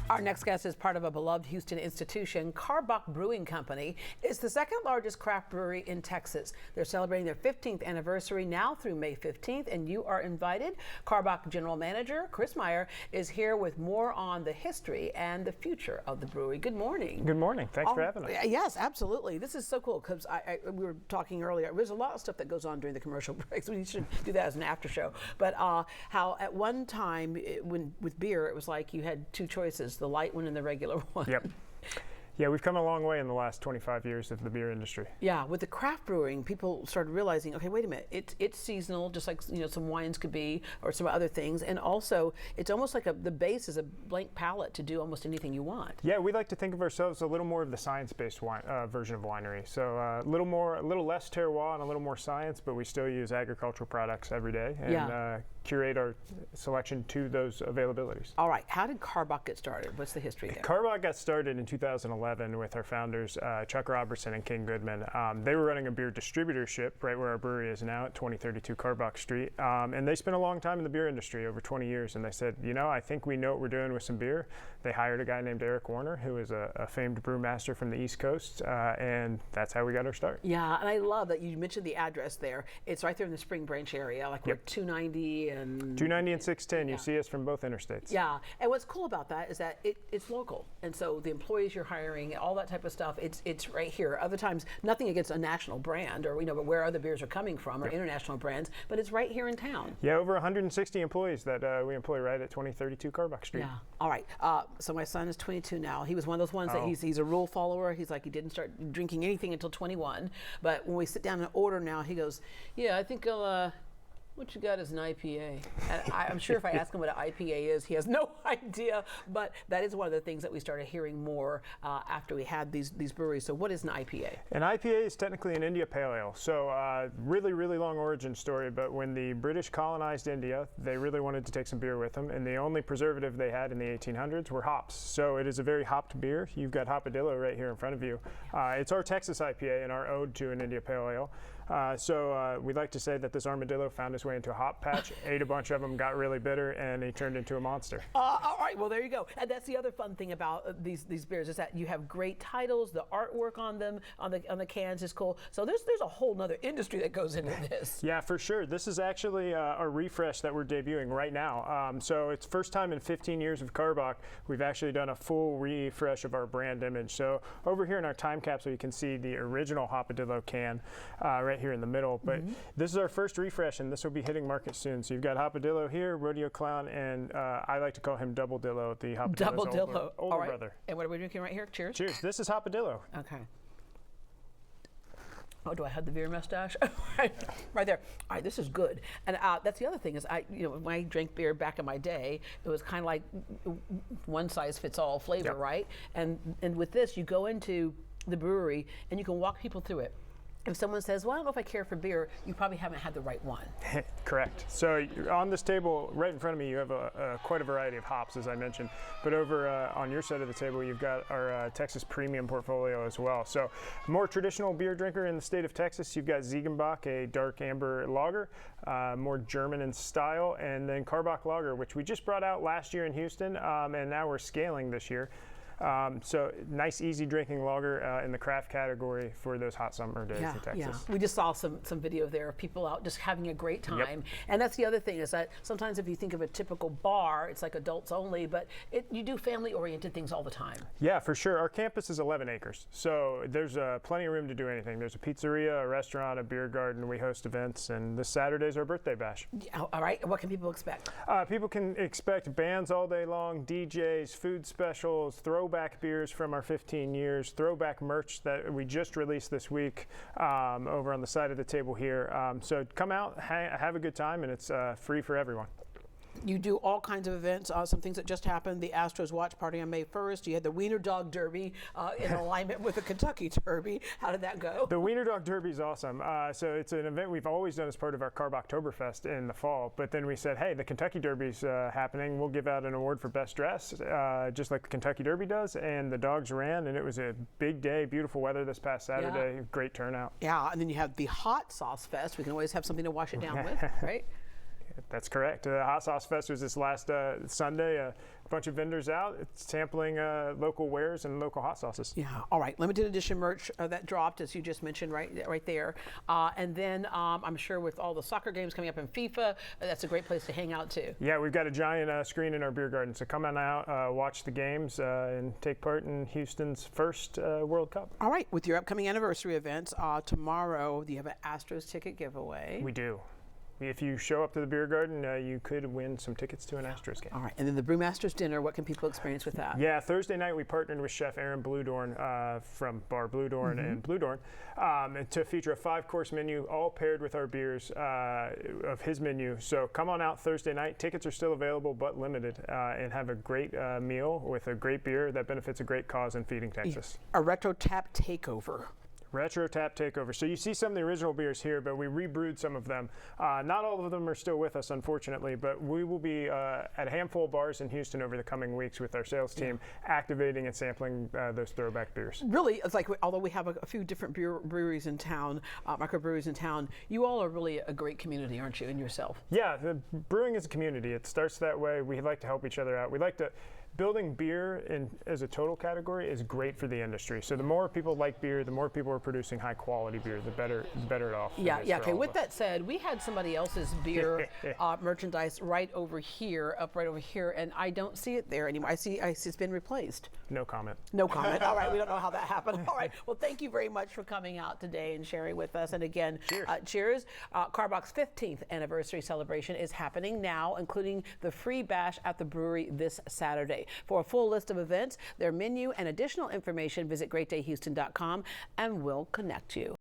Our next guest is part of a beloved Houston institution. Karbach Brewing Company is the second largest craft brewery in Texas. They're celebrating their 15th anniversary now through May 15th, and you are invited. Karbach General Manager Meyer is here with more on the history and the future of the brewery. Good morning. Good morning. Thanks for having us. Yes, absolutely. This is so cool because we were talking earlier. There's a lot of stuff that goes on during the commercial breaks. We should do that as an after show. But how at one time, with beer, it was like you had two choices: the light one and the regular one. Yep. Yeah, we've come a long way in the last 25 years of the beer industry. Yeah, with the craft brewing, people started realizing, okay, wait a minute, it's seasonal, just like some wines could be, or some other things, and also it's almost like the base is a blank palette to do almost anything you want. Yeah, we like to think of ourselves a little more of the science-based version of winery. So a little less terroir and a little more science, but we still use agricultural products every day and curate our selection to those availabilities. All right, how did Karbach get started? What's the history there? Karbach got started in 2011 with our founders, Chuck Robertson and King Goodman. They were running a beer distributorship right where our brewery is now at 2032 Karbach Street. And they spent a long time in the beer industry, over 20 years. And they said, I think we know what we're doing with some beer. They hired a guy named Eric Warner, who is a famed brewmaster from the East Coast. And that's how we got our start. Yeah, and I love that you mentioned the address there. It's right there in the Spring Branch area, like we're 290 and 290 and 610. You see us from both interstates. Yeah, and what's cool about that is that it's local. And so the employees you're hiring, all that type of stuff, it's right here. Other times, nothing against a national brand or but where other beers are coming from or international brands, but it's right here in town. Yeah, over 160 employees that we employ right at 2032 Karbach Street. Yeah. All right. So my son is 22 now. He was one of those ones that he's a rule follower. He's like, he didn't start drinking anything until 21. But when we sit down and order now, he goes, yeah, I think I'll, what you got is an IPA. And I'm sure if I ask him what an IPA is, he has no idea. But that is one of the things that we started hearing more after we had these breweries. So what is an IPA? An IPA is technically an India Pale Ale. So really, really long origin story. But when the British colonized India, they really wanted to take some beer with them. And the only preservative they had in the 1800s were hops. So it is a very hopped beer. You've got Hopadillo right here in front of you. It's our Texas IPA and our ode to an India Pale Ale. So we like to say that this armadillo found his way into a hop patch, ate a bunch of them, got really bitter, and he turned into a monster. All right, well, there you go. And that's the other fun thing about these beers is that you have great titles. The artwork on them, on the cans is cool. So there's a whole nother industry that goes into this. Yeah, for sure. This is actually our refresh that we're debuting right now. So it's first time in 15 years of Karbach, we've actually done a full refresh of our brand image. So over here in our time capsule, you can see the original Hopadillo can right here in the middle. But this is our first refresh, and this will be hitting market soon. So you've got Hopadillo here, Rodeo Clown, and I like to call him Double Dillo, the Hopadillo's older brother. And what are we drinking right here? Cheers. Cheers. This is Hopadillo. Okay. Oh, do I have the beer mustache? Right there. All right, this is good. And that's the other thing is when I drank beer back in my day, it was kind of like one size fits all flavor, right? And with this, you go into the brewery and you can walk people through it. If someone says, well, I don't know if I care for beer, you probably haven't had the right one. Correct. So on this table right in front of me, you have quite a variety of hops, as I mentioned. But over on your side of the table, you've got our Texas Premium portfolio as well. So more traditional beer drinker in the state of Texas, you've got Ziegenbach, a dark amber lager, more German in style, and then Karbach Lager, which we just brought out last year in Houston, and now we're scaling this year. So nice, easy drinking lager in the craft category for those hot summer days in Texas. Yeah. We just saw some video there of people out just having a great time. And that's the other thing is that sometimes if you think of a typical bar, it's like adults only, but you do family-oriented things all the time. Yeah, for sure. Our campus is 11 acres, so there's plenty of room to do anything. There's a pizzeria, a restaurant, a beer garden. We host events, and this Saturday's our birthday bash. Yeah, all right. What can people expect? People can expect bands all day long, DJs, food specials, throwback beers from our 15 years, throwback merch that we just released this week over on the side of the table here. So come out, have a good time, and it's free for everyone. You do all kinds of events, some things that just happened. The Astros watch party on May 1st. You had the Wiener Dog Derby in alignment with the Kentucky Derby. How did that go? The Wiener Dog Derby is awesome. So it's an event we've always done as part of our Karbachtoberfest in the fall. But then we said, hey, the Kentucky Derby's happening. We'll give out an award for best dress, just like the Kentucky Derby does. And the dogs ran, and it was a big day, beautiful weather this past Saturday. Great turnout. Yeah, and then you have the Hot Sauce Fest. We can always have something to wash it down with, right? That's correct. Hot Sauce Fest was this last Sunday. A bunch of vendors out. It's sampling local wares and local hot sauces. Yeah. All right. Limited edition merch that dropped, as you just mentioned, right there. And then I'm sure with all the soccer games coming up in FIFA, that's a great place to hang out too. Yeah, we've got a giant screen in our beer garden. So come on out, watch the games, and take part in Houston's first World Cup. All right. With your upcoming anniversary events, tomorrow you have an Astros ticket giveaway. We do. If you show up to the beer garden, you could win some tickets to an Astros game. All right, and then the Brewmasters dinner, what can people experience with that? Yeah, Thursday night we partnered with Chef Aaron Bluedorn from Bar Bluedorn and Bluedorn and to feature a 5-course menu, all paired with our beers of his menu. So come on out Thursday night. Tickets are still available, but limited, and have a great meal with a great beer that benefits a great cause in feeding Texas. A retro tap takeover. Retro Tap Takeover. So you see some of the original beers here, but we rebrewed some of them. Not all of them are still with us, unfortunately, but we will be at a handful of bars in Houston over the coming weeks with our sales team activating and sampling those throwback beers. Really, it's like, although we have a few different breweries in town, microbreweries in town, you all are really a great community, aren't you, in yourself? Yeah, the brewing is a community. It starts that way. We like to help each other out. We like to building beer as a total category is great for the industry. So the more people like beer, the more people are producing high quality beer, the better it off. Yeah. Okay. With that said, we had somebody else's beer merchandise right over here, and I don't see it there anymore. I see it's been replaced. No comment. No comment. All right. We don't know how that happened. All right. Well, thank you very much for coming out today and sharing with us. And again, cheers. Karbach's 15th anniversary celebration is happening now, including the free bash at the brewery this Saturday. For a full list of events, their menu, and additional information, visit greatdayhouston.com and we'll connect you.